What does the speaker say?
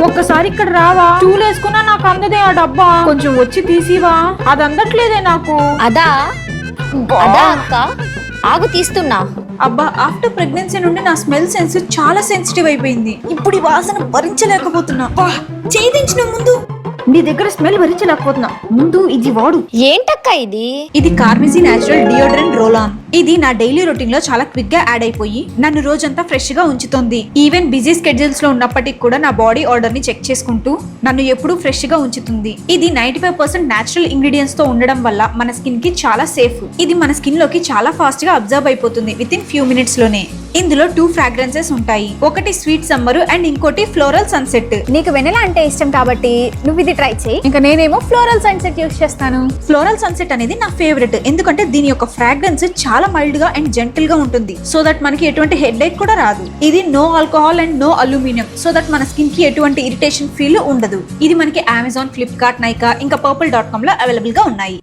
ఒక్కసారి ఇక్కడ రావా? చూలేసుకున్నా నాకు అందదే ఆ డబ్బా. కొంచెం వచ్చి తీసివా? అది అందట్లేదే నాకు. అదా అదా అక్క, ఆగు తీస్తున్నా. అబ్బా, ఆఫ్టర్ ప్రెగ్నెన్సీ నుండి నా స్మెల్ సెన్స్ చాలా సెన్సిటివ్ అయిపోయింది. ఇప్పుడు ఈ వాసన భరించలేకపోతున్నా. చేయించిన ముందు నీ దగ్గర స్మెల్ భరించలేకపోతున్నా. ముందు ఇది వాడు. ఏంటక్క ఇది? ఇది కార్మిజీ నేచురల్ డియోడ్రెంట్ రోల్ ఆన్. ఇది నా డైలీ రొటీన్ లో చాలా క్విక్ గా యాడ్ అయిపోయి నన్ను రోజంతా ఫ్రెష్ గా ఉంచుతుంది. ఈవెన్ బిజీ స్కెడ్యూల్స్ లో ఉన్నప్పటికీ కూడా నా బాడీ ఆర్డర్ ని చెక్ చేసుకుంటూ నన్ను ఎప్పుడూ ఫ్రెష్ గా ఉంచుతుంది. ఇది 95% నేచురల్ ఇంగ్రీడియంట్స్ తో ఉండడం వల్ల మన స్కిన్ కి చాలా సేఫ్. ఇది మన స్కిన్ లోకి చాలా ఫాస్ట్ గా అబ్జర్వ్ అయిపోతుంది విత్ ఇన్ ఫ్యూ మినిట్స్ లోనే. ఇందులో 2 ఫ్రాగ్రెన్సెస్ ఉంటాయి. ఒకటి స్వీట్ సమ్మర్ అండ్ ఇంకోటి ఫ్లోరల్ సన్సెట్. నీకు వెనిలా అంటే ఇష్టం కాబట్టి నువ్వు ఇది ట్రై చేయి. ఇంకా నేనేమో ఫ్లోరల్ సన్సెట్ యూస్ చేస్తాను. ఫ్లోరల్ సన్సెట్ అనేది నా ఫేవరెట్, ఎందుకంటే దీని యొక్క ఫ్రాగ్రెన్స్ చాలా మైల్డ్ గా అండ్ జెంటిల్ గా ఉంటుంది. సో దట్ మనకి ఎటువంటి హెడ్ ఏక్ కూడా రాదు. ఇది no alcohol and no aluminium, so that మన స్కిన్ కి ఎటువంటి ఇరిటేషన్ ఫీల్ ఉండదు. ఇది మనకి అమెజాన్, ఫ్లిప్కార్ట్, నైకా ఇంకా purple.com లో అవైలబుల్ గా ఉన్నాయి.